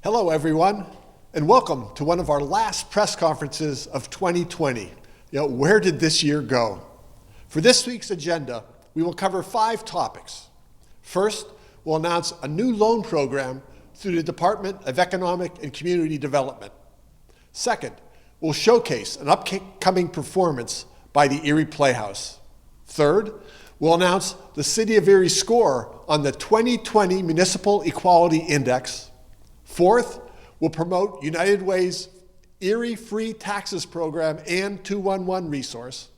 Hello, everyone, and welcome to one of our last press conferences of 2020. Where did this year go? For this week's agenda, we will cover 5 topics. First, we'll announce a new loan program through the Department of Economic and Community Development. Second, we'll showcase an upcoming performance by the Erie Playhouse. Third, we'll announce the City of Erie score on the 2020 Municipal Equality Index. Fourth, we'll promote United Way's Erie Free Taxes Program and 211 resource.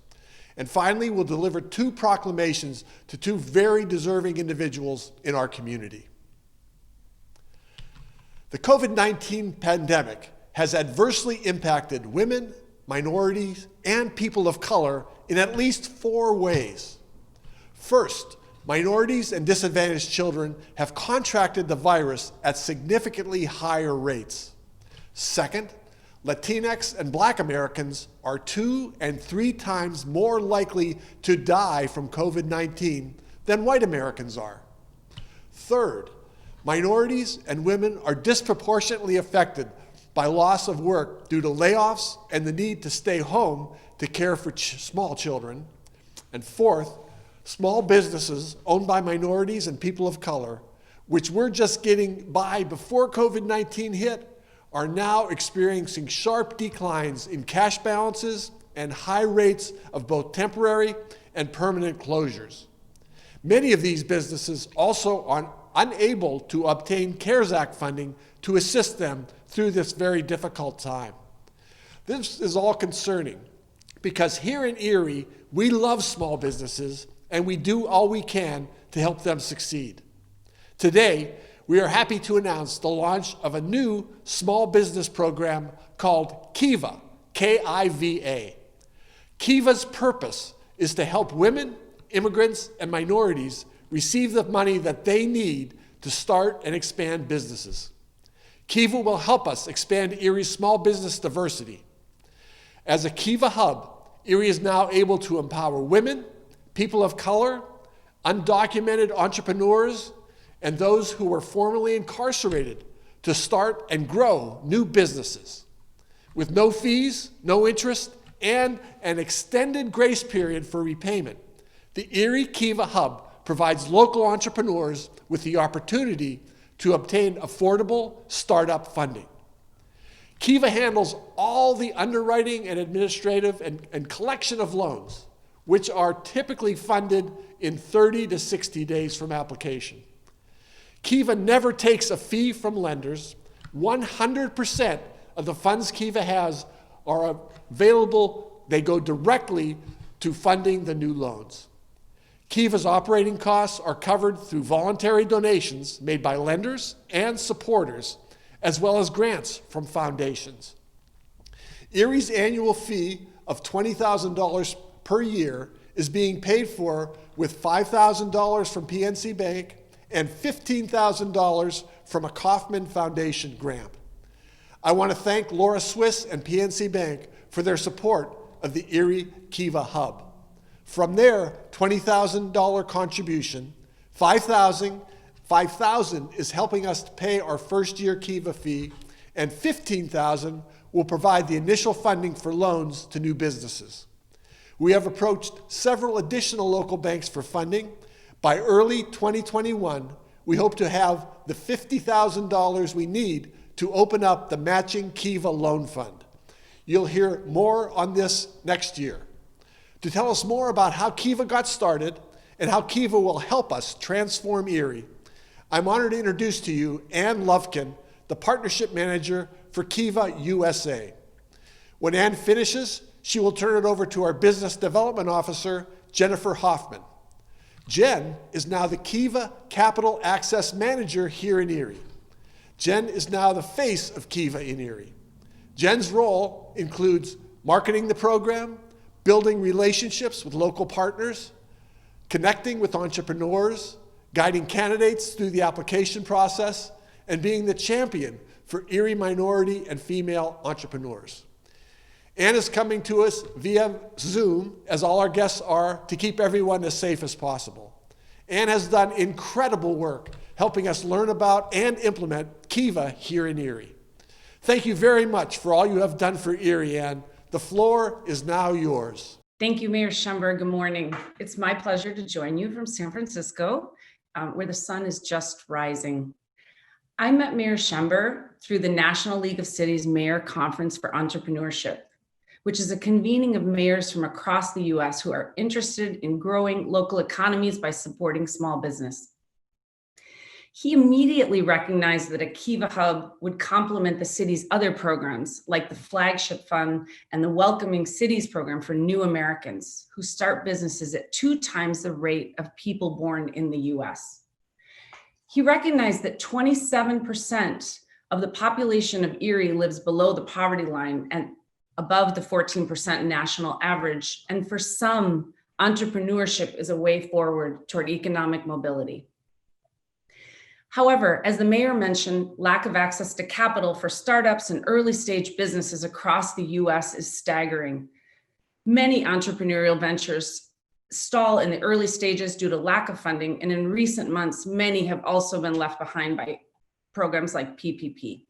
And finally, we'll deliver 2 proclamations to 2 very deserving individuals in our community. The COVID-19 pandemic has adversely impacted women, minorities, and people of color in at least 4 ways. First, minorities and disadvantaged children have contracted the virus at significantly higher rates. Second, Latinx and Black Americans are 2 and 3 times more likely to die from COVID-19 than white Americans are. Third, minorities and women are disproportionately affected by loss of work due to layoffs and the need to stay home to care for small children. And fourth, small businesses owned by minorities and people of color, which were just getting by before COVID-19 hit, are now experiencing sharp declines in cash balances and high rates of both temporary and permanent closures. Many of these businesses also are unable to obtain CARES Act funding to assist them through this very difficult time. This is all concerning because here in Erie, we love small businesses and we do all we can to help them succeed. Today, we are happy to announce the launch of a new small business program called KIVA, K-I-V-A. KIVA's purpose is to help women, immigrants, and minorities receive the money that they need to start and expand businesses. KIVA will help us expand Erie's small business diversity. As a KIVA hub, Erie is now able to empower women, people of color, undocumented entrepreneurs, and those who were formerly incarcerated to start and grow new businesses. With no fees, no interest, and an extended grace period for repayment, the Erie Kiva Hub provides local entrepreneurs with the opportunity to obtain affordable startup funding. Kiva handles all the underwriting and administrative and collection of loans, which are typically funded in 30 to 60 days from application. Kiva never takes a fee from lenders. 100% of the funds Kiva has are available. They go directly to funding the new loans. Kiva's operating costs are covered through voluntary donations made by lenders and supporters, as well as grants from foundations. Erie's annual fee of $20,000 per year is being paid for with $5,000 from PNC Bank and $15,000 from a Hoffman Foundation grant. I want to thank Laura Swiss and PNC Bank for their support of the Erie Kiva Hub. From their $20,000 contribution, $5,000 is helping us to pay our first-year Kiva fee, and $15,000 will provide the initial funding for loans to new businesses. We have approached several additional local banks for funding. By early 2021, we hope to have the $50,000 we need to open up the matching Kiva Loan Fund. You'll hear more on this next year. To tell us more about how Kiva got started and how Kiva will help us transform Erie, I'm honored to introduce to you Ann Lufkin, the Partnership Manager for Kiva USA. When Ann finishes, she will turn it over to our Business Development Officer, Jennifer Hoffman. Jen is now the Kiva Capital Access Manager here in Erie. Jen is now the face of Kiva in Erie. Jen's role includes marketing the program, building relationships with local partners, connecting with entrepreneurs, guiding candidates through the application process, and being the champion for Erie minority and female entrepreneurs. Ann is coming to us via Zoom, as all our guests are, to keep everyone as safe as possible. Ann has done incredible work helping us learn about and implement Kiva here in Erie. Thank you very much for all you have done for Erie, Ann. The floor is now yours. Thank you, Mayor Schember. Good morning. It's my pleasure to join you from San Francisco, where the sun is just rising. I met Mayor Schember through the National League of Cities Mayor Conference for Entrepreneurship, which is a convening of mayors from across the US who are interested in growing local economies by supporting small business. He immediately recognized that a Kiva Hub would complement the city's other programs, like the Flagship Fund and the Welcoming Cities program for new Americans who start businesses at 2 times the rate of people born in the US. He recognized that 27% of the population of Erie lives below the poverty line and above the 14% national average. And for some, entrepreneurship is a way forward toward economic mobility. However, as the mayor mentioned, lack of access to capital for startups and early stage businesses across the US is staggering. Many entrepreneurial ventures stall in the early stages due to lack of funding, and in recent months, many have also been left behind by programs like PPP.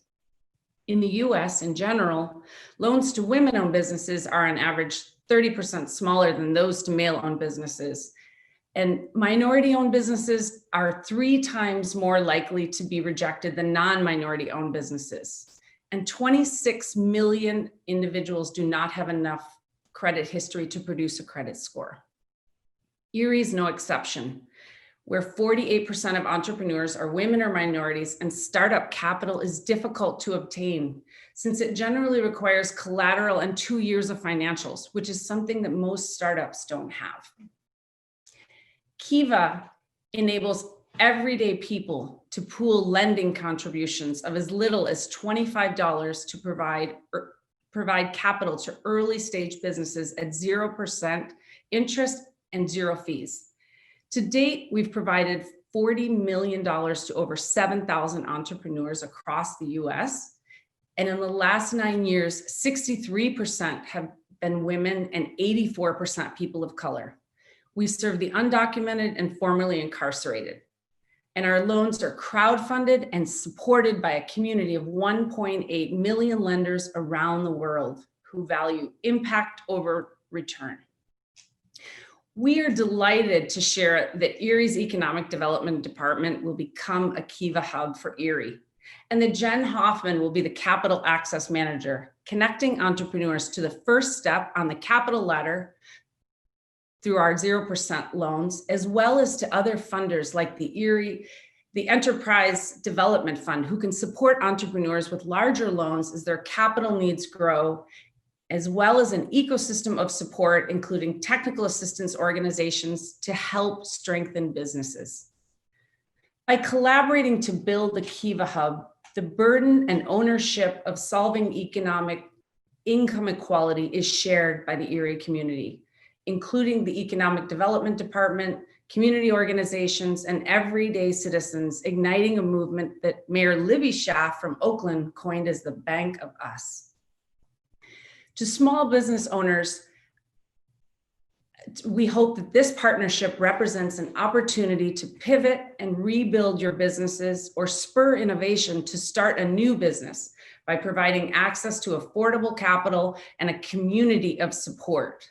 In the US in general, loans to women-owned businesses are on average 30% smaller than those to male-owned businesses. And minority-owned businesses are 3 times more likely to be rejected than non-minority-owned businesses. And 26 million individuals do not have enough credit history to produce a credit score. Erie is no exception, where 48% of entrepreneurs are women or minorities, and startup capital is difficult to obtain since it generally requires collateral and 2 years of financials, which is something that most startups don't have. Kiva enables everyday people to pool lending contributions of as little as $25 to provide capital to early stage businesses at 0% interest and 0 fees. To date, we've provided $40 million to over 7,000 entrepreneurs across the US. And in the last 9 years, 63% have been women and 84% people of color. We serve the undocumented and formerly incarcerated. And our loans are crowdfunded and supported by a community of 1.8 million lenders around the world who value impact over return. We are delighted to share that Erie's Economic Development Department will become a Kiva Hub for Erie, and that Jen Hoffman will be the Capital Access Manager, connecting entrepreneurs to the first step on the capital ladder through our 0% loans, as well as to other funders like the Enterprise Development Fund, who can support entrepreneurs with larger loans as their capital needs grow, as well as an ecosystem of support, including technical assistance organizations to help strengthen businesses. By collaborating to build the Kiva Hub, the burden and ownership of solving economic income equality is shared by the Erie community, including the Economic Development Department, community organizations, and everyday citizens, igniting a movement that Mayor Libby Schaaf from Oakland coined as the Bank of Us. To small business owners, we hope that this partnership represents an opportunity to pivot and rebuild your businesses or spur innovation to start a new business by providing access to affordable capital and a community of support.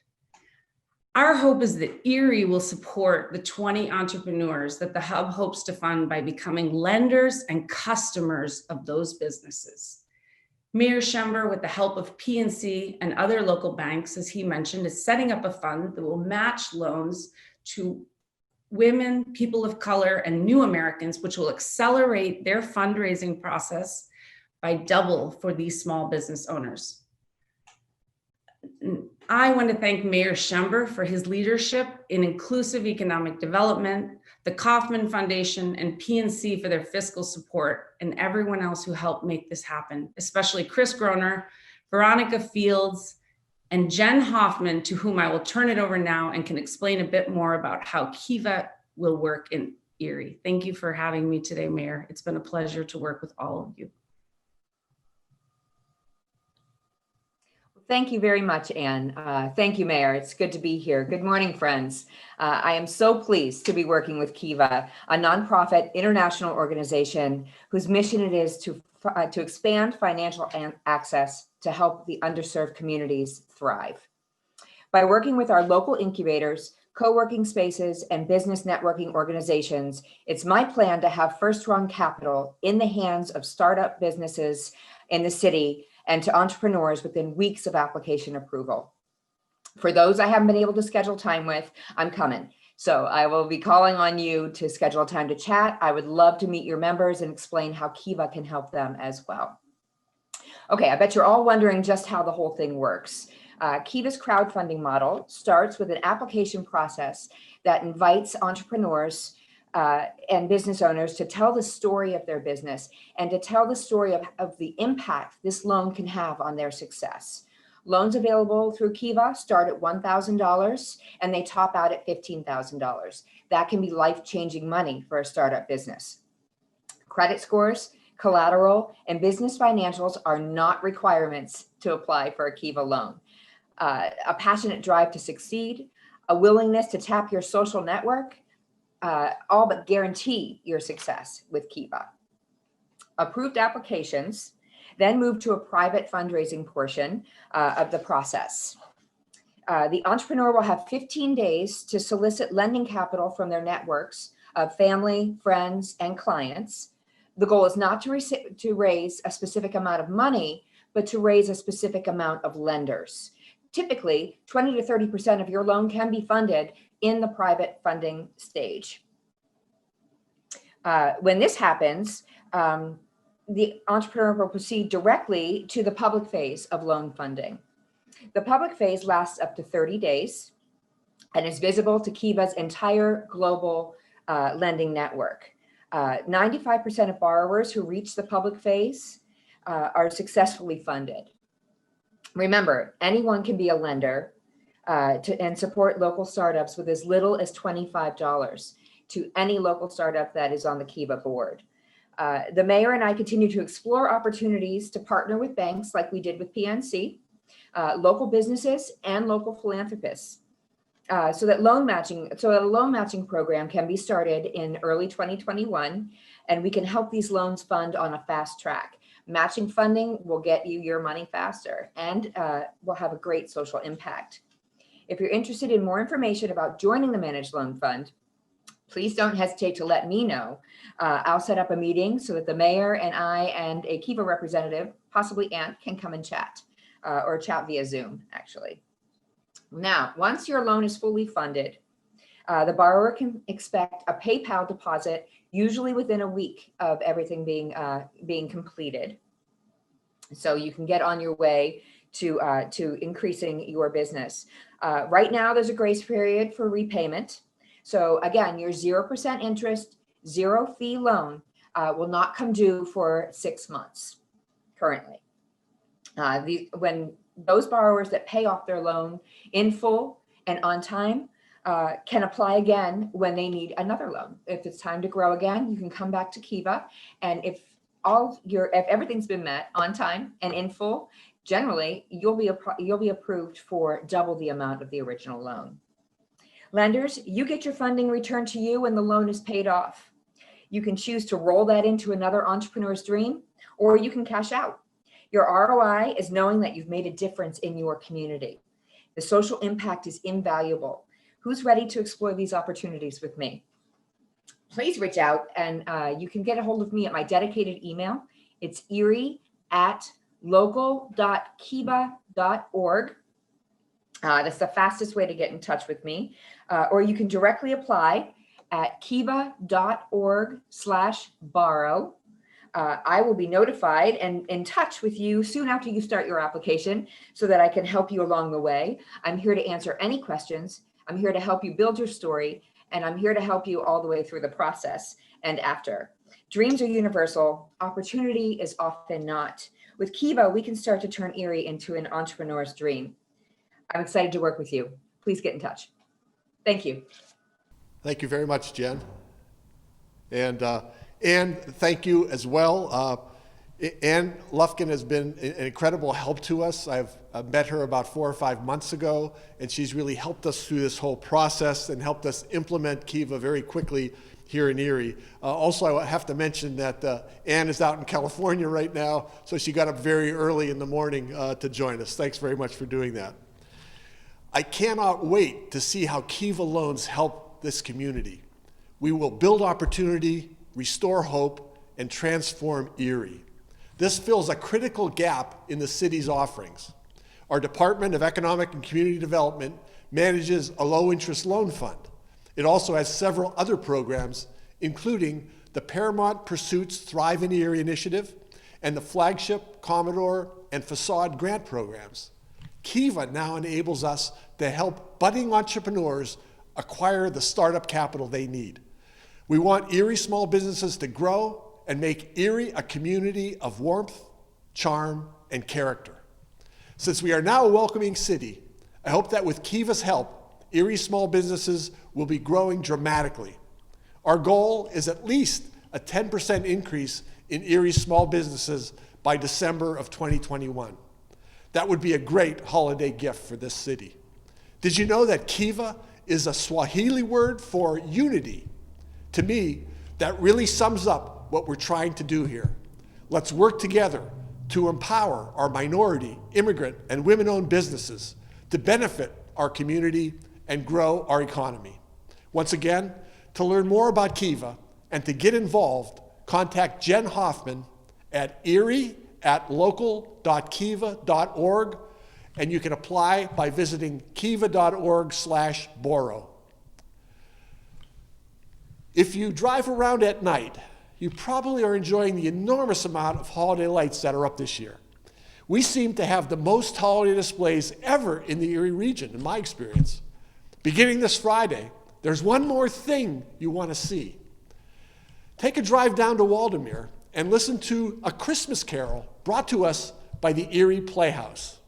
Our hope is that Erie will support the 20 entrepreneurs that the Hub hopes to fund by becoming lenders and customers of those businesses. Mayor Schember, with the help of PNC and other local banks, as he mentioned, is setting up a fund that will match loans to women, people of color, and new Americans, which will accelerate their fundraising process by double for these small business owners. I want to thank Mayor Schember for his leadership in inclusive economic development, the Kaufman Foundation, and PNC for their fiscal support, and everyone else who helped make this happen, especially Chris Groner, Veronica Fields, and Jen Hoffman, to whom I will turn it over now and can explain a bit more about how Kiva will work in Erie. Thank you for having me today, Mayor. It's been a pleasure to work with all of you. Thank you very much, Anne. Thank you, Mayor. It's good to be here. Good morning, friends. I am so pleased to be working with Kiva, a nonprofit international organization whose mission it is to expand financial access to help the underserved communities thrive. By working with our local incubators, co-working spaces, and business networking organizations, it's my plan to have first-run capital in the hands of startup businesses in the city and to entrepreneurs within weeks of application approval. For those I haven't been able to schedule time with, I'm coming. So I will be calling on you to schedule a time to chat. I would love to meet your members and explain how Kiva can help them as well. Okay, I bet you're all wondering just how the whole thing works. Kiva's crowdfunding model starts with an application process that invites entrepreneurs and business owners to tell the story of their business and to tell the story of the impact this loan can have on their success. Loans available through Kiva start at $1,000 and they top out at $15,000. That can be life-changing money for a startup business. Credit scores, collateral, and business financials are not requirements to apply for a Kiva loan. A passionate drive to succeed, a willingness to tap your social network, all but guarantee your success with Kiva. Approved applications then move to a private fundraising portion of the process. The entrepreneur will have 15 days to solicit lending capital from their networks of family, friends, and clients. The goal is not to raise a specific amount of money, but to raise a specific amount of lenders. Typically, 20 to 30% of your loan can be funded in the private funding stage. When this happens, the entrepreneur will proceed directly to the public phase of loan funding. The public phase lasts up to 30 days and is visible to Kiva's entire global lending network. 95% of borrowers who reach the public phase are successfully funded. Remember, anyone can be a lender and support local startups with as little as $25 to any local startup that is on the Kiva board. The mayor and I continue to explore opportunities to partner with banks like we did with PNC, local businesses, and local philanthropists. So that a loan matching program can be started in early 2021, and we can help these loans fund on a fast track. Matching funding will get you your money faster and will have a great social impact. If you're interested in more information about joining the Managed Loan Fund, please don't hesitate to let me know. I'll set up a meeting so that the mayor and I and a Kiva representative, possibly Ann, can come and chat or chat via Zoom, actually. Now, once your loan is fully funded, the borrower can expect a PayPal deposit, usually within a week of everything being completed. So you can get on your way to increasing your business. Right now, there's a grace period for repayment. So again, your 0% interest, 0 fee loan will not come due for 6 months currently. When those borrowers that pay off their loan in full and on time can apply again when they need another loan. If it's time to grow again, you can come back to Kiva, and if everything's been met on time and in full, generally you'll be approved for double the amount of the original loan. Lenders, you get your funding returned to you when the loan is paid off. You can choose to roll that into another entrepreneur's dream, or you can cash out. Your ROI is knowing that you've made a difference in your community. The social impact is invaluable. Who's ready to explore these opportunities with me? Please reach out, and you can get a hold of me at my dedicated email. It's erie@local.kiva.org. That's the fastest way to get in touch with me. Or you can directly apply at kiva.org/borrow. I will be notified and in touch with you soon after you start your application so that I can help you along the way. I'm here to answer any questions. I'm here to help you build your story, and I'm here to help you all the way through the process and after. Dreams are universal. Opportunity is often not. With Kiva, we can start to turn Erie into an entrepreneur's dream. I'm excited to work with you. Please get in touch. Thank you. Thank you very much, Jen. And thank you as well. Ann Lufkin has been an incredible help to us. I've met her about 4 or 5 months ago, and she's really helped us through this whole process and helped us implement Kiva very quickly here in Erie. Also, I have to mention that Ann is out in California right now, so she got up very early in the morning to join us. Thanks very much for doing that. I cannot wait to see how Kiva loans help this community. We will build opportunity, restore hope, and transform Erie. This fills a critical gap in the city's offerings. Our Department of Economic and Community Development manages a low-interest loan fund. It also has several other programs, including the Paramount Pursuits Thrive in Erie initiative and the flagship Commodore and Facade grant programs. Kiva now enables us to help budding entrepreneurs acquire the startup capital they need. We want Erie small businesses to grow and make Erie a community of warmth, charm, and character. Since we are now a welcoming city, I hope that with Kiva's help, Erie small businesses will be growing dramatically. Our goal is at least a 10% increase in Erie small businesses by December of 2021. That would be a great holiday gift for this city. Did you know that Kiva is a Swahili word for unity? To me, that really sums up what we're trying to do here. Let's work together to empower our minority, immigrant, and women-owned businesses to benefit our community and grow our economy. Once again, to learn more about Kiva and to get involved, contact Jen Hoffman at erie@local.kiva.org, and you can apply by visiting kiva.org/borrow. If you drive around at night, you probably are enjoying the enormous amount of holiday lights that are up this year. We seem to have the most holiday displays ever in the Erie region, in my experience. Beginning this Friday, there's one more thing you want to see. Take a drive down to Waldameer and listen to a Christmas carol brought to us by the Erie Playhouse.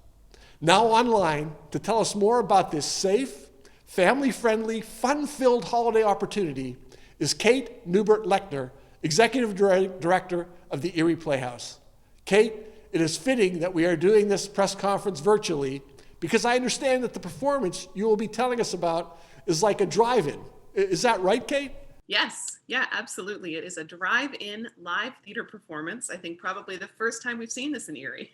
Now online to tell us more about this safe, family-friendly, fun-filled holiday opportunity is Kate Neubert-Lechner, Executive Director of the Erie Playhouse. Kate, it is fitting that we are doing this press conference virtually because I understand that the performance you will be telling us about is like a drive-in. Is that right, Kate? Yes, yeah, absolutely. It is a drive-in live theater performance. I think probably the first time we've seen this in Erie.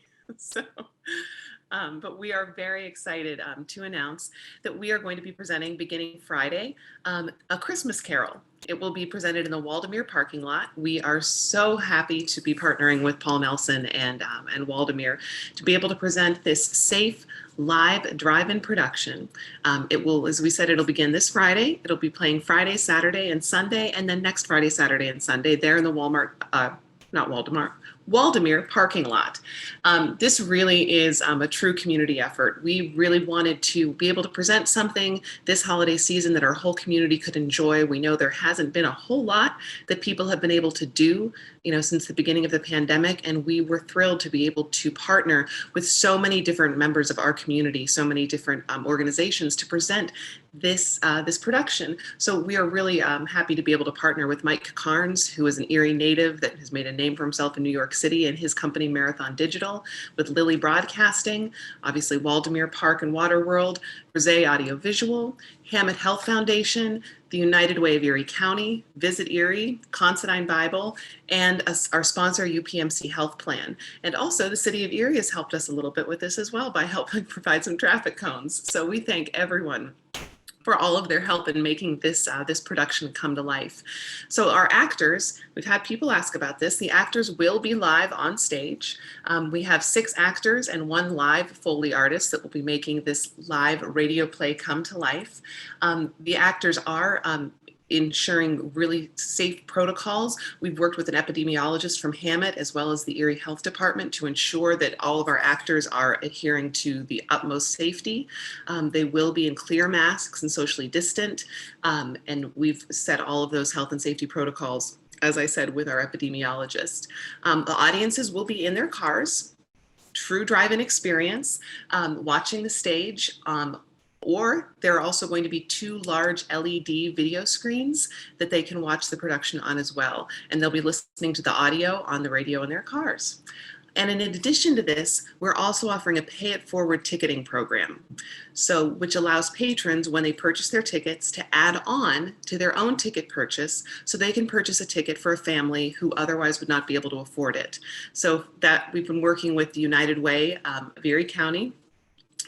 But we are very excited to announce that we are going to be presenting beginning Friday a Christmas Carol. It will be presented in the Waldameer parking lot. We are so happy to be partnering with Paul Nelson and Waldameer to be able to present this safe live drive-in production. It will, as we said, it'll begin this Friday. It'll be playing Friday, Saturday, and Sunday, and then next Friday, Saturday, and Sunday there in the Waldameer parking lot. This really is a true community effort. We really wanted to be able to present something this holiday season that our whole community could enjoy. We know there hasn't been a whole lot that people have been able to do, since the beginning of the pandemic, and we were thrilled to be able to partner with so many different members of our community, so many different organizations to present this production. So we are really happy to be able to partner with Mike Carnes, who is an Erie native that has made a name for himself in New York City, and his company Marathon Digital, with Lilly Broadcasting, obviously Waldameer Park and Water World, Rosé Audiovisual, Hammett Health Foundation, the United Way of Erie County, Visit Erie, Considine Bible, and our sponsor UPMC Health Plan. And also the City of Erie has helped us a little bit with this as well by helping provide some traffic cones. So we thank everyone for all of their help in making this production come to life. So our actors, we've had people ask about this. The actors will be live on stage. We have 6 actors and 1 live Foley artist that will be making this live radio play come to life. The actors are ensuring really safe protocols. We've worked with an epidemiologist from Hammett as well as the Erie Health Department to ensure that all of our actors are adhering to the utmost safety. They will be in clear masks and socially distant, and we've set all of those health and safety protocols, as I said, with our epidemiologist. The audiences will be in their cars, true drive-in experience, watching the stage, Or there are also going to be 2 large LED video screens that they can watch the production on as well. And they'll be listening to the audio on the radio in their cars. And in addition to this, we're also offering a pay it forward ticketing program. So, which allows patrons, when they purchase their tickets, to add on to their own ticket purchase so they can purchase a ticket for a family who otherwise would not be able to afford it. So that we've been working with the United Way of Erie County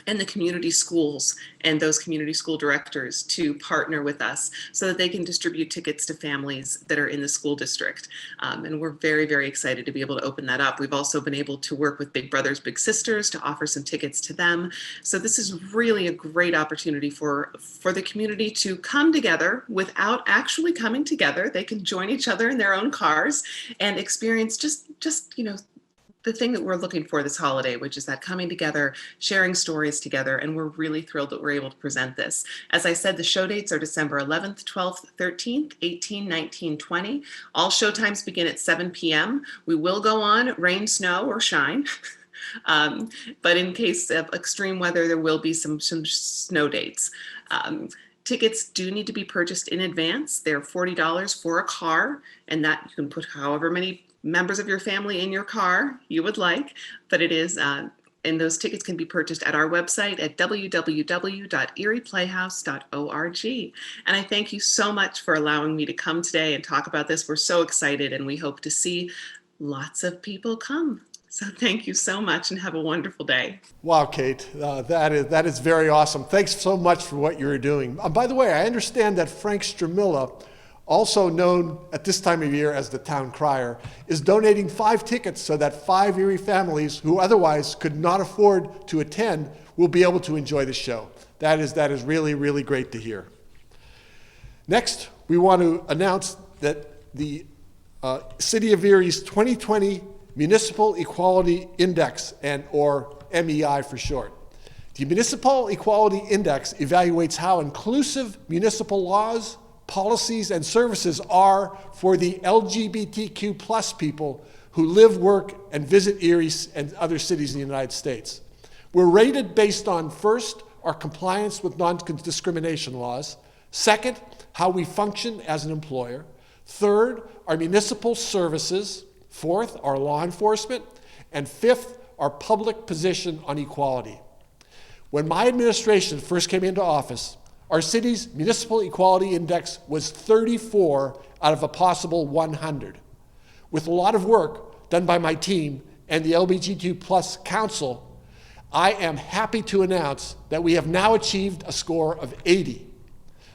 and the community schools and those community school directors to partner with us so that they can distribute tickets to families that are in the school district. And we're very, very excited to be able to open that up. We've also been able to work with Big Brothers Big Sisters to offer some tickets to them. So this is really a great opportunity for the community to come together without actually coming together. They can join each other in their own cars and experience just the thing that we're looking for this holiday, which is that coming together, sharing stories together, and we're really thrilled that we're able to present this. As I said, the show dates are December 11th, 12th, 13th, 18, 19, 20. All show times begin at 7 p.m. We will go on rain, snow, or shine. But in case of extreme weather, there will be some snow dates. Tickets do need to be purchased in advance. They're $40 for a car, and that you can put however many members of your family in your car you would like, but it is, and those tickets can be purchased at our website at www.erieplayhouse.org. And I thank you so much for allowing me to come today and talk about this. We're so excited, and we hope to see lots of people come. So thank you so much and have a wonderful day. Wow, Kate, that is very awesome. Thanks so much for what you're doing. By the way, I understand that Frank Stramilla, also known at this time of year as the town crier, is donating 5 tickets so that 5 Erie families who otherwise could not afford to attend will be able to enjoy the show. That is really, really great to hear. Next, we want to announce that the City of Erie's 2020 Municipal Equality Index, or MEI for short. The Municipal Equality Index evaluates how inclusive municipal laws, policies, and services are for the LGBTQ plus people who live, work, and visit Erie and other cities in the United States. We're rated based on, first, our compliance with non-discrimination laws; second, how we function as an employer; third, our municipal services; fourth, our law enforcement; and fifth, our public position on equality. When my administration first came into office, our city's Municipal Equality Index was 34 out of a possible 100. With a lot of work done by my team and the LGBTQ Plus Council, I am happy to announce that we have now achieved a score of 80.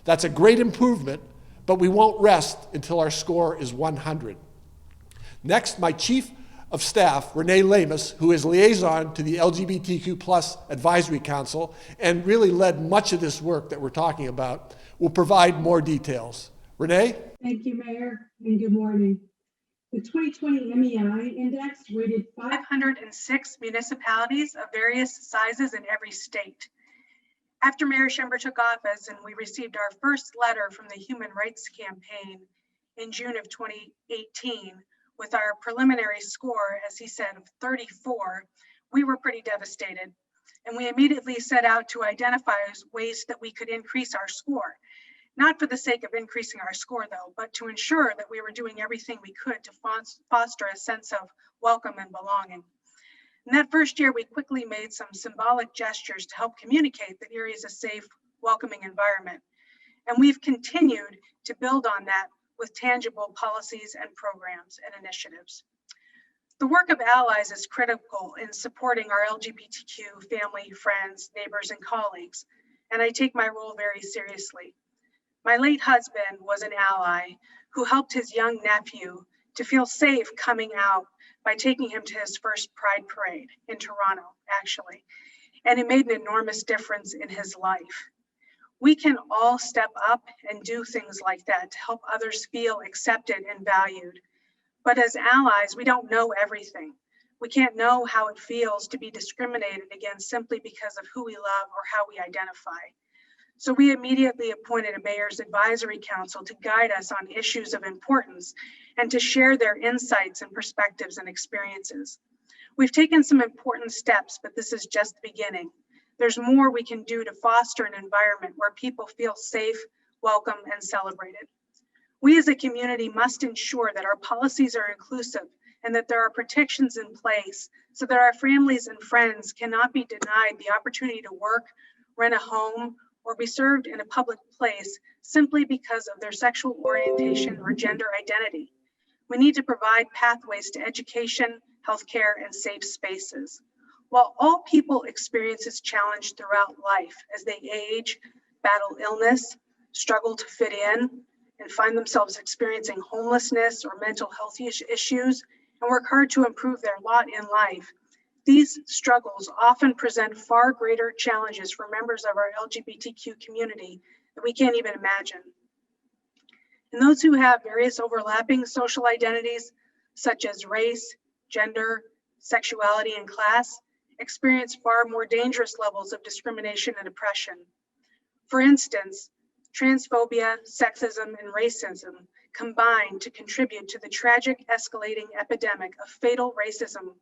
That's a great improvement, but we won't rest until our score is 100. Next, my Chief of Staff, Renee Lamis, who is liaison to the LGBTQ Plus Advisory Council and really led much of this work that we're talking about, will provide more details. Renee? Thank you, Mayor, and good morning. The 2020 MEI Index rated 506 municipalities of various sizes in every state. After Mayor Schember took office and we received our first letter from the Human Rights Campaign in June of 2018, with our preliminary score, as he said, of 34, we were pretty devastated. And we immediately set out to identify ways that we could increase our score. Not for the sake of increasing our score, though, but to ensure that we were doing everything we could to foster a sense of welcome and belonging. In that first year, we quickly made some symbolic gestures to help communicate that Erie is a safe, welcoming environment. And we've continued to build on that with tangible policies and programs and initiatives. The work of allies is critical in supporting our LGBTQ family, friends, neighbors, and colleagues, and I take my role very seriously. My late husband was an ally who helped his young nephew to feel safe coming out by taking him to his first Pride Parade in Toronto, actually, and it made an enormous difference in his life. We can all step up and do things like that to help others feel accepted and valued. But as allies, we don't know everything. We can't know how it feels to be discriminated against simply because of who we love or how we identify. So we immediately appointed a Mayor's Advisory Council to guide us on issues of importance and to share their insights and perspectives and experiences. We've taken some important steps, but this is just the beginning. There's more we can do to foster an environment where people feel safe, welcome, and celebrated. We as a community must ensure that our policies are inclusive and that there are protections in place so that our families and friends cannot be denied the opportunity to work, rent a home, or be served in a public place simply because of their sexual orientation or gender identity. We need to provide pathways to education, healthcare, and safe spaces. While all people experience this challenge throughout life as they age, battle illness, struggle to fit in, and find themselves experiencing homelessness or mental health issues, and work hard to improve their lot in life, these struggles often present far greater challenges for members of our LGBTQ community that we can't even imagine. And those who have various overlapping social identities, such as race, gender, sexuality, and class, experience far more dangerous levels of discrimination and oppression. For instance, transphobia, sexism, and racism combine to contribute to the tragic escalating epidemic of fatal racism,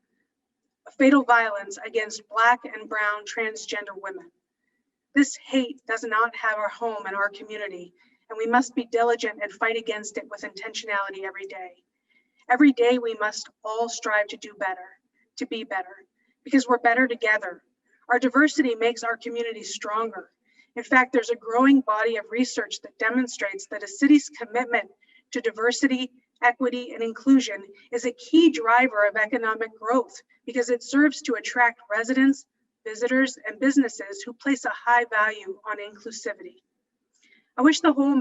fatal violence against Black and brown transgender women. This hate does not have a home in our community, and we must be diligent and fight against it with intentionality every day. Every day we must all strive to do better, to be better, because we're better together. Our diversity makes our community stronger. In fact, there's a growing body of research that demonstrates that a city's commitment to diversity, equity, and inclusion is a key driver of economic growth because it serves to attract residents, visitors, and businesses who place a high value on inclusivity. I wish the whole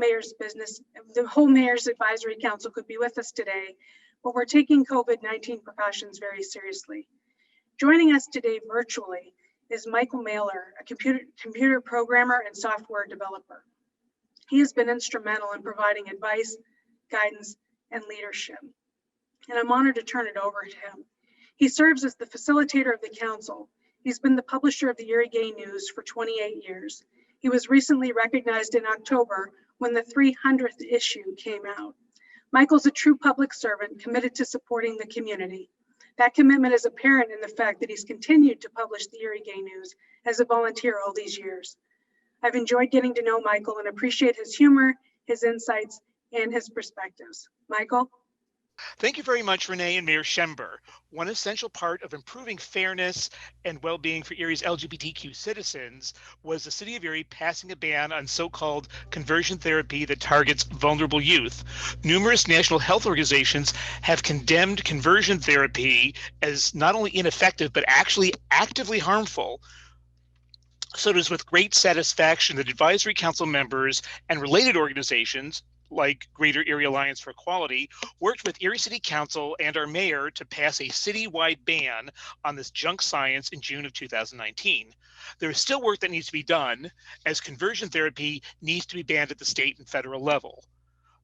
Mayor's Advisory Council could be with us today, but we're taking COVID-19 precautions very seriously. Joining us today virtually is Michael Mahler, a computer programmer and software developer. He has been instrumental in providing advice, guidance, and leadership, and I'm honored to turn it over to him. He serves as the facilitator of the council. He's been the publisher of the Erie Gay News for 28 years. He was recently recognized in October when the 300th issue came out. Michael's a true public servant committed to supporting the community. That commitment is apparent in the fact that he's continued to publish the Erie Gay News as a volunteer all these years. I've enjoyed getting to know Michael and appreciate his humor, his insights, and his perspectives. Michael? Thank you very much, Renee and Mayor Schember. One essential part of improving fairness and well-being for Erie's LGBTQ citizens was the City of Erie passing a ban on so-called conversion therapy that targets vulnerable youth. Numerous national health organizations have condemned conversion therapy as not only ineffective, but actually actively harmful. So it is with great satisfaction that advisory council members and related organizations like Greater Erie Alliance for Equality, worked with Erie City Council and our mayor to pass a citywide ban on this junk science in June of 2019. There is still work that needs to be done, as conversion therapy needs to be banned at the state and federal level.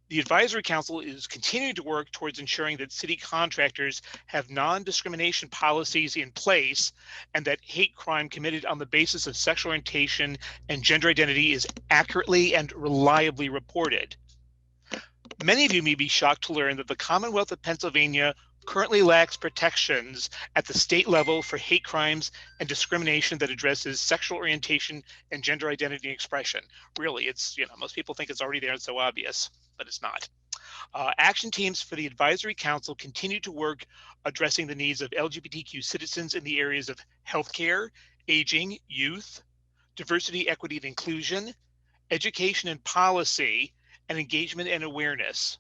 The Advisory Council is continuing to work towards ensuring that city contractors have non-discrimination policies in place and that hate crime committed on the basis of sexual orientation and gender identity is accurately and reliably reported. Many of you may be shocked to learn that the Commonwealth of Pennsylvania currently lacks protections at the state level for hate crimes and discrimination that addresses sexual orientation and gender identity expression. Really, it's, most people think it's already there, it's so obvious, but it's not. Action teams for the Advisory Council continue to work addressing the needs of LGBTQ citizens in the areas of healthcare, aging, youth, diversity, equity, and inclusion, education and policy, and engagement and awareness.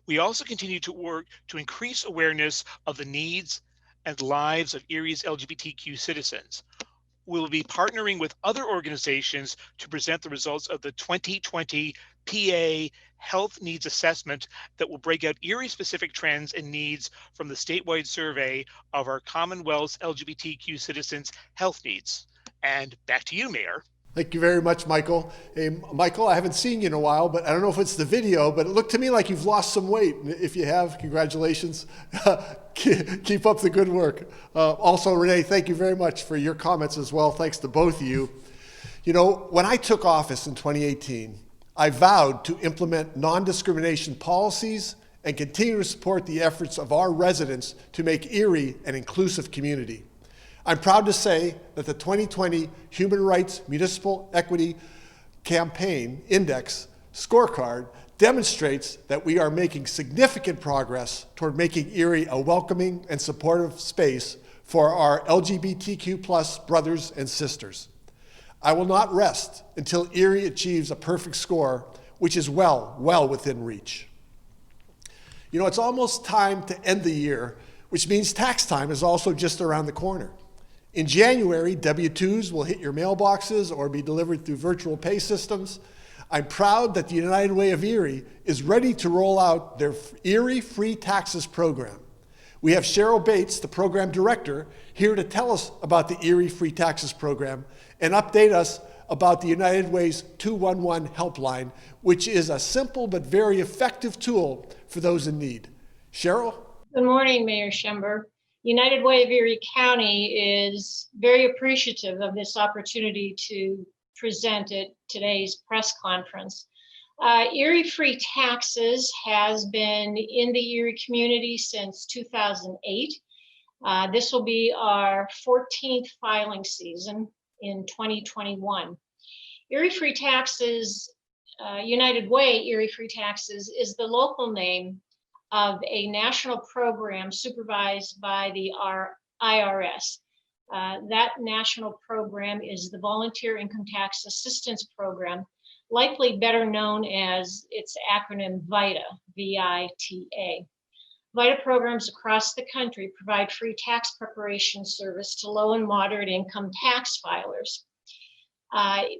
We also continue to work to increase awareness of the needs and lives of Erie's LGBTQ citizens. We'll be partnering with other organizations to present the results of the 2020 PA Health Needs Assessment that will break out Erie-specific trends and needs from the statewide survey of our Commonwealth's LGBTQ citizens' health needs. And back to you, Mayor. Thank you very much, Michael. Hey, Michael, I haven't seen you in a while, but I don't know if it's the video, but it looked to me like you've lost some weight. If you have, congratulations. Keep up the good work. Also, Renee, thank you very much for your comments as well. Thanks to both of you. When I took office in 2018, I vowed to implement non-discrimination policies and continue to support the efforts of our residents to make Erie an inclusive community. I'm proud to say that the 2020 Human Rights Municipal Equity Campaign Index scorecard demonstrates that we are making significant progress toward making Erie a welcoming and supportive space for our LGBTQ+ brothers and sisters. I will not rest until Erie achieves a perfect score, which is well within reach. You know, it's almost time to end the year, which means tax time is also just around the corner. In January, W-2s will hit your mailboxes or be delivered through virtual pay systems. I'm proud that the United Way of Erie is ready to roll out their Erie Free Taxes program. We have Cheryl Bates, the program director, here to tell us about the Erie Free Taxes program and update us about the United Way's 211 helpline, which is a simple but very effective tool for those in need. Cheryl? Good morning, Mayor Schember. United Way of Erie County is very appreciative of this opportunity to present at today's press conference. Erie Free Taxes has been in the Erie community since 2008. This will be our 14th filing season in 2021. Erie Free Taxes, United Way Erie Free Taxes is the local name of a national program supervised by the IRS. That national program is the Volunteer Income Tax Assistance Program, likely better known as its acronym VITA, V-I-T-A. VITA programs across the country provide free tax preparation service to low and moderate income tax filers.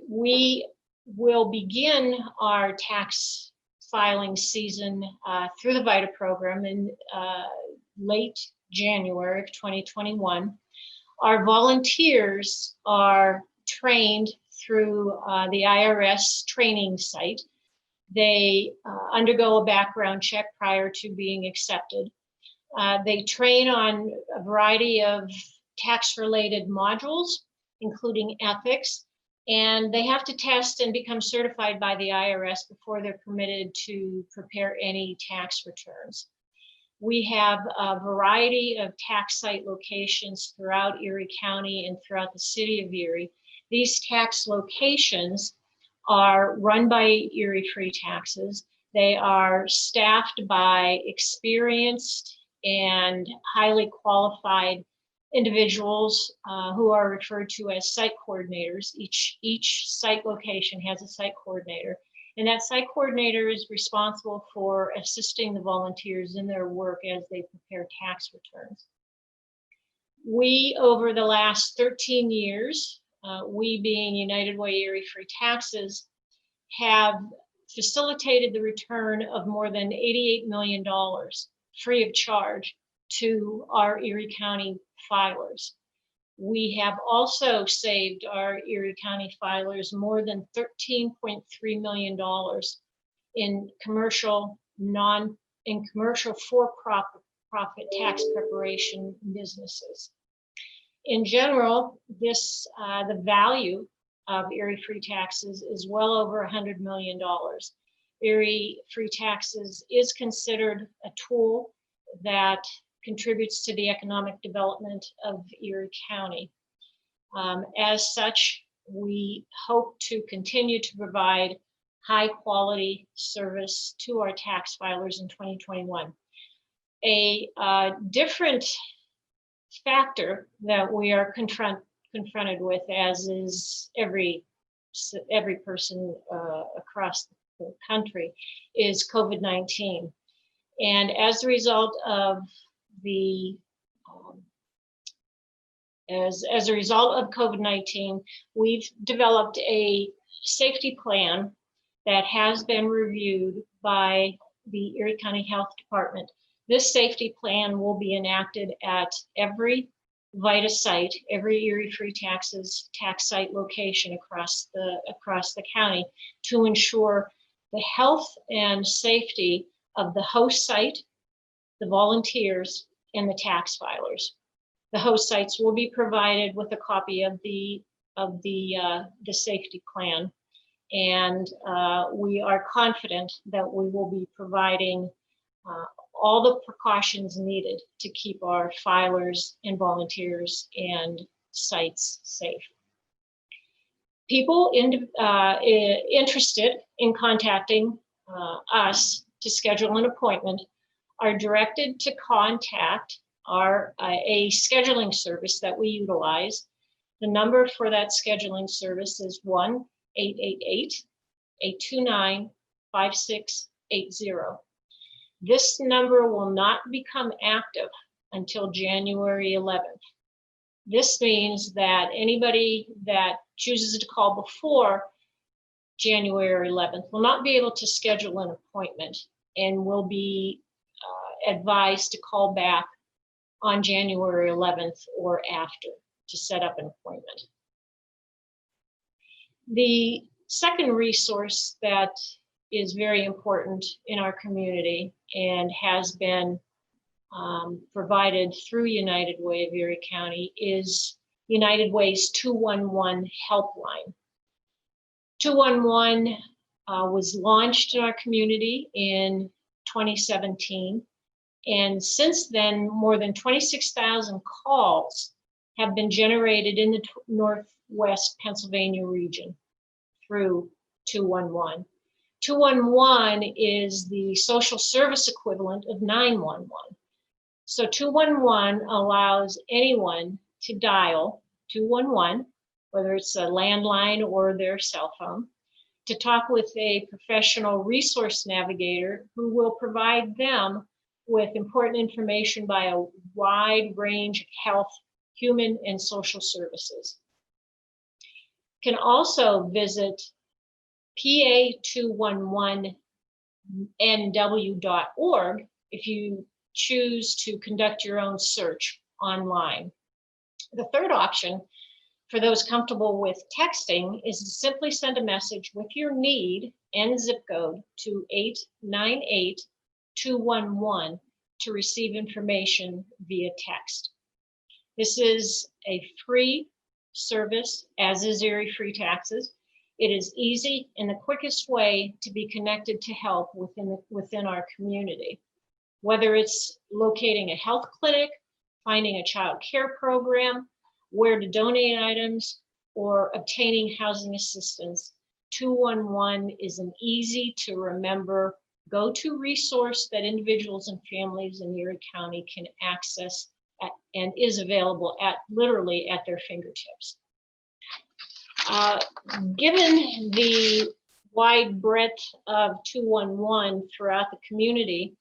We will begin our tax filing season through the VITA program in late January of 2021. Our volunteers are trained through the IRS training site. They undergo a background check prior to being accepted. They train on a variety of tax-related modules, including ethics, and they have to test and become certified by the IRS before they're permitted to prepare any tax returns. We have a variety of tax site locations throughout Erie County and throughout the city of Erie. These tax locations are run by Erie Free Taxes. They are staffed by experienced and highly qualified individuals who are referred to as site coordinators. Each site location has a site coordinator, and that site coordinator is responsible for assisting the volunteers in their work as they prepare tax returns. We, over the last 13 years, we being United Way Erie Free Taxes, have facilitated the return of more than $88 million free of charge to our Erie County filers. We have also saved our Erie County filers more than $13.3 million in commercial for-profit tax preparation businesses. In general, the value of Erie Free Taxes is well over $100 million. Erie Free Taxes is considered a tool that contributes to the economic development of Erie County. As such, we hope to continue to provide high quality service to our tax filers in 2021. A different factor that we are confronted with, as is every person across the country, is COVID-19. And as a result of COVID-19, we've developed a safety plan that has been reviewed by the Erie County Health Department. This safety plan will be enacted at every VITA site, every Erie Free Taxes tax site location across the county, to ensure the health and safety of the host site, the volunteers, and the tax filers. The host sites will be provided with a copy of the safety plan, and we are confident that we will be providing all the precautions needed to keep our filers and volunteers and sites safe. People interested in contacting us to schedule an appointment are directed to contact a scheduling service that we utilize. The number for that scheduling service is 1-888-829-5680. This number will not become active until January 11th. This means that anybody that chooses to call before January 11th will not be able to schedule an appointment and will be advised to call back on January 11th or after to set up an appointment. The second resource that is very important in our community and has been provided through United Way of Erie County is United Way's 211 helpline. 211 was launched in our community in 2017. And since then, more than 26,000 calls have been generated in the Northwest Pennsylvania region through 211. 211 is the social service equivalent of 911. So 211 allows anyone to dial 211, whether it's a landline or their cell phone, to talk with a professional resource navigator who will provide them with important information by a wide range of health, human, and social services. You can also visit pa211nw.org if you choose to conduct your own search online. The third option for those comfortable with texting is to simply send a message with your need and zip code to 898-211 to receive information via text. This is a free service, as is Erie Free Taxes. It is easy and the quickest way to be connected to help within our community. Whether it's locating a health clinic, finding a child care program, where to donate items, or obtaining housing assistance, 211 is an easy to remember go-to resource that individuals and families in Erie County can access and is available literally at their fingertips. Given the wide breadth of 211 throughout the community,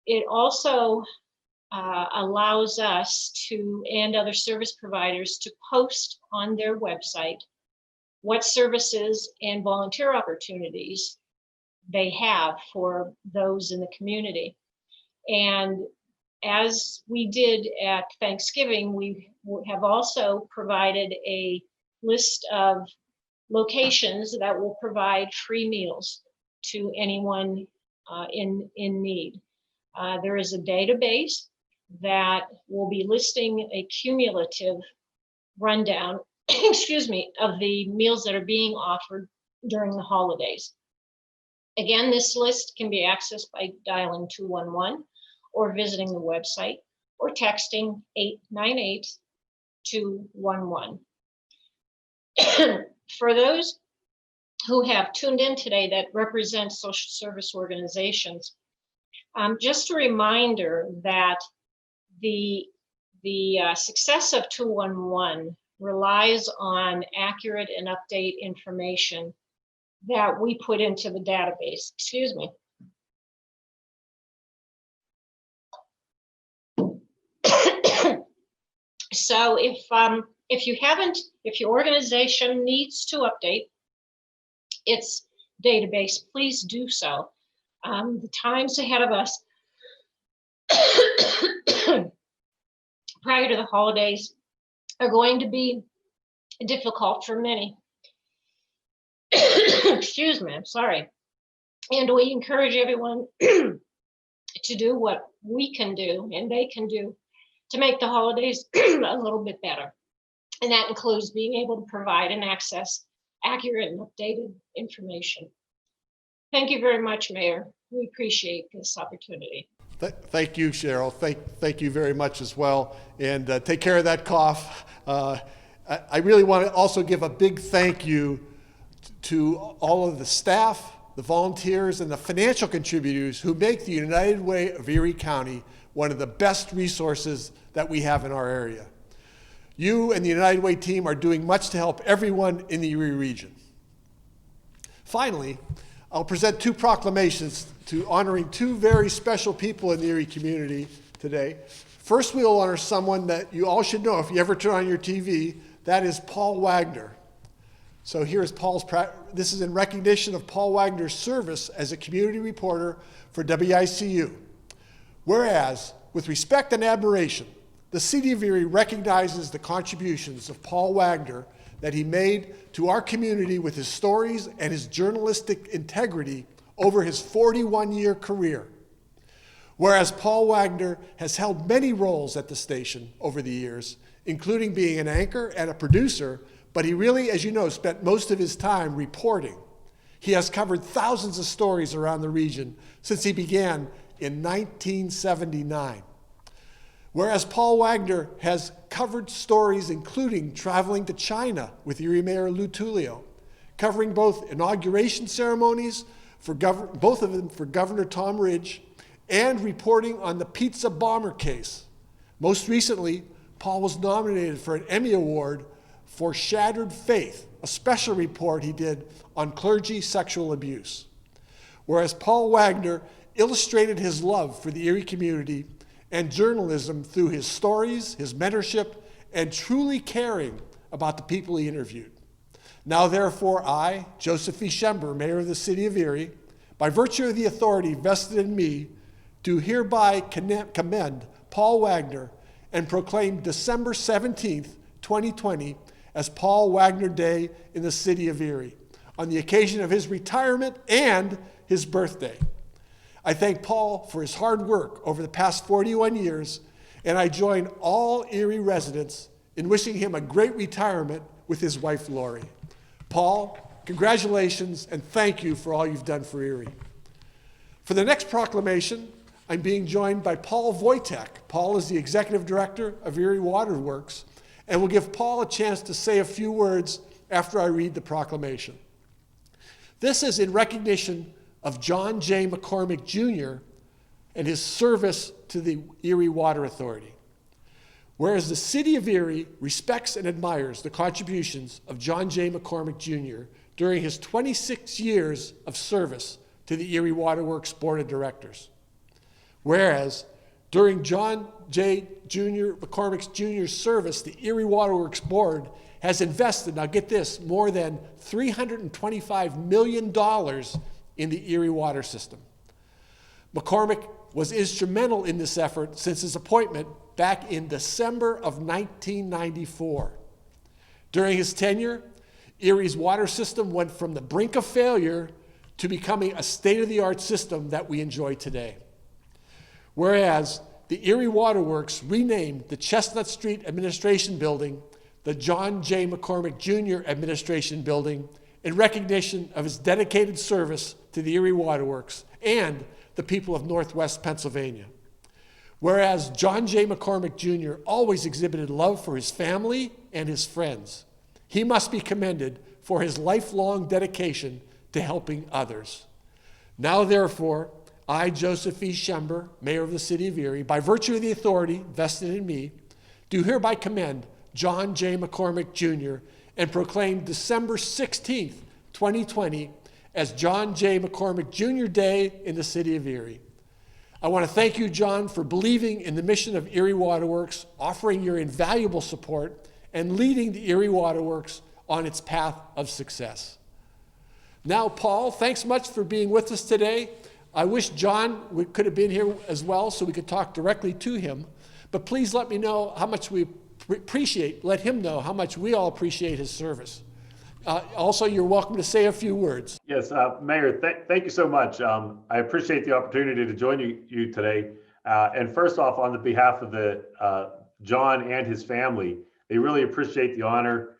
it also allows us to, and other service providers, to post on their website what services and volunteer opportunities they have for those in the community. And as we did at Thanksgiving, we have also provided a list of locations that will provide free meals to anyone in need. There is a database that will be listing a cumulative rundown, excuse me, of the meals that are being offered during the holidays. Again, this list can be accessed by dialing 211 or visiting the website or texting 898-211. For those who have tuned in today that represent social service organizations, just a reminder that the success of 211 relies on accurate and update information that we put into the database. Excuse me. So if your organization needs to update its database, please do so. The times ahead of us prior to the holidays are going to be difficult for many. Excuse me, I'm sorry. And we encourage everyone to do what we can do and they can do to make the holidays a little bit better. And that includes being able to provide and access accurate and updated information. Thank you very much, Mayor. We appreciate this opportunity. Thank you, Cheryl. Thank you very much as well. And take care of that cough. I really want to also give a big thank you to all of the staff, the volunteers, and the financial contributors who make the United Way of Erie County one of the best resources that we have in our area. You and the United Way team are doing much to help everyone in the Erie region. Finally, I'll present two proclamations to honoring two very special people in the Erie community today. First, we'll honor someone that you all should know if you ever turn on your TV. That is Paul Wagner. So here's this is in recognition of Paul Wagner's service as a community reporter for WICU. Whereas, with respect and admiration, the City of Erie recognizes the contributions of Paul Wagner that he made to our community with his stories and his journalistic integrity over his 41-year career. Whereas Paul Wagner has held many roles at the station over the years, including being an anchor and a producer, but he really, as you know, spent most of his time reporting. He has covered thousands of stories around the region since he began in 1979. Whereas Paul Wagner has covered stories including traveling to China with Erie Mayor Lou Tullio, covering both inauguration ceremonies, both of them for Governor Tom Ridge, and reporting on the pizza bomber case. Most recently, Paul was nominated for an Emmy Award for Shattered Faith, a special report he did on clergy sexual abuse. Whereas Paul Wagner illustrated his love for the Erie community and journalism through his stories, his mentorship, and truly caring about the people he interviewed. Now therefore I, Joseph E. Schember, Mayor of the City of Erie, by virtue of the authority vested in me, do hereby commend Paul Wagner and proclaim December 17th, 2020 as Paul Wagner Day in the City of Erie on the occasion of his retirement and his birthday. I thank Paul for his hard work over the past 41 years, and I join all Erie residents in wishing him a great retirement with his wife, Lori. Paul, congratulations, and thank you for all you've done for Erie. For the next proclamation, I'm being joined by Paul VOJTEK. Paul is the Executive Director of Erie Waterworks, and we'll give Paul a chance to say a few words after I read the proclamation. This is in recognition of John J. McCormick Jr. and his service to the Erie Water Authority. Whereas the City of Erie respects and admires the contributions of John J. McCormick Jr. during his 26 years of service to the Erie Waterworks Board of Directors. Whereas during John J. McCormick Jr.'s service, the Erie Waterworks Board has invested, now get this, more than $325 million in the Erie water system. McCormick was instrumental in this effort since his appointment back in December of 1994. During his tenure, Erie's water system went from the brink of failure to becoming a state-of-the-art system that we enjoy today. Whereas the Erie Waterworks renamed the Chestnut Street Administration Building the John J. McCormick Jr. Administration Building in recognition of his dedicated service to the Erie Waterworks and the people of Northwest Pennsylvania. Whereas John J. McCormick Jr. always exhibited love for his family and his friends, he must be commended for his lifelong dedication to helping others. Now, therefore, I, Joseph E. Schember, Mayor of the City of Erie, by virtue of the authority vested in me, do hereby commend John J. McCormick Jr. and proclaim December 16th, 2020 as John J. McCormick Jr. Day in the City of Erie. I want to thank you, John, for believing in the mission of Erie Waterworks, offering your invaluable support, and leading the Erie Waterworks on its path of success. Now, Paul, thanks much for being with us today. I wish John could have been here as well so we could talk directly to him, but please let me know how much we let him know how much we all appreciate his service. Also, you're welcome to say a few words. Yes, Mayor, thank you so much. I appreciate the opportunity to join you today. And first off, on the behalf of the John and his family, they really appreciate the honor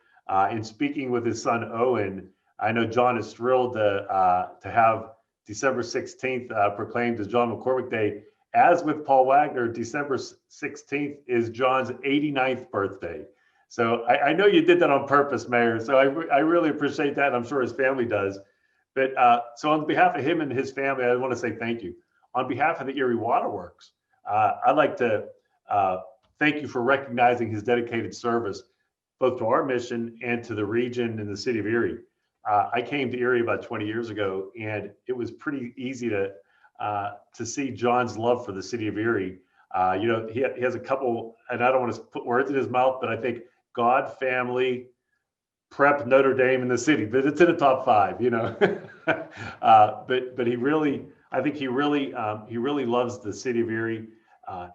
in speaking with his son, Owen. I know John is thrilled to have December 16th proclaimed as John McCormick Day. as with Paul Wagner, December 16th is John's 89th birthday. So I know you did that on purpose, Mayor. So I really appreciate that. And I'm sure his family does. But so on behalf of him and his family, I want to say thank you. On behalf of the Erie Waterworks, I'd like to thank you for recognizing his dedicated service, both to our mission and to the region and the city of Erie. I came to Erie about 20 years ago, and it was pretty easy to see John's love for the city of Erie. You know, he has a couple, and I don't want to put words in his mouth, but I think God, family, prep, Notre Dame, in the city, but it's in the top 5, you know. But he really, I think he really loves the city of Erie,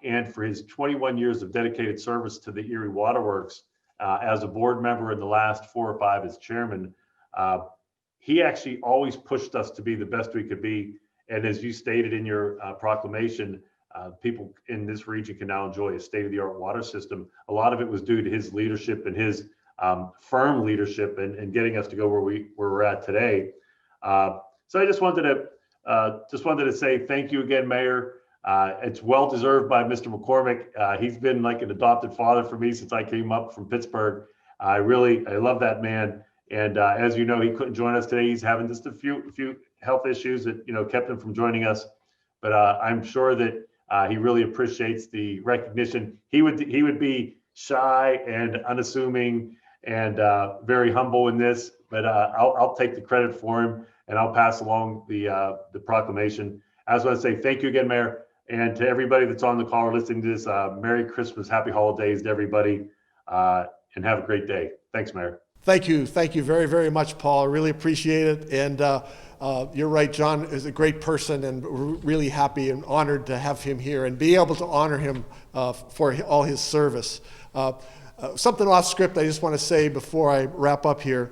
and for his 21 years of dedicated service to the Erie Waterworks, as a board member in the last 4 or 5 as chairman, he actually always pushed us to be the best we could be. And as you stated in your proclamation, people in this region can now enjoy a state-of-the-art water system. A lot of it was due to his leadership and his firm leadership and getting us to go where we're at today. So I just wanted to say thank you again, Mayor. It's well deserved by Mr. McCormick. He's been like an adopted father for me since I came up from Pittsburgh. I love that man. And as you know, he couldn't join us today. He's having just a few health issues that, you know, kept him from joining us. But I'm sure that he really appreciates the recognition. He would be shy and unassuming and very humble in this, but I'll take the credit for him, and I'll pass along the proclamation. I just want to say thank you again, Mayor, and to everybody that's on the call or listening to this. Merry Christmas, Happy Holidays to everybody, and have a great day. Thanks, Mayor. Thank you very, very much, Paul. I really appreciate it. And you're right, John is a great person, and we're really happy and honored to have him here and be able to honor him for all his service. Something off script I just want to say before I wrap up here.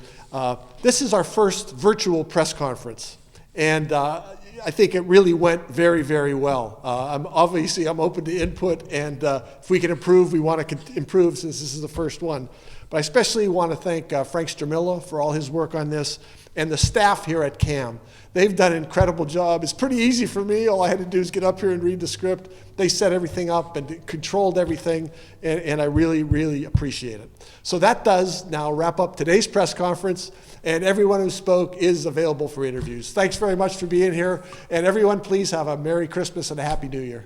This is our first virtual press conference, and I think it really went very, very well. I'm open to input, and if we can improve, we want to improve since this is the first one. But I especially want to thank Frank Sturmilla for all his work on this, and the staff here at CAM. They've done an incredible job. It's pretty easy for me. All I had to do is get up here and read the script. They set everything up and controlled everything, and I really, really appreciate it. So that does now wrap up today's press conference, and everyone who spoke is available for interviews. Thanks very much for being here, and everyone please have a Merry Christmas and a Happy New Year.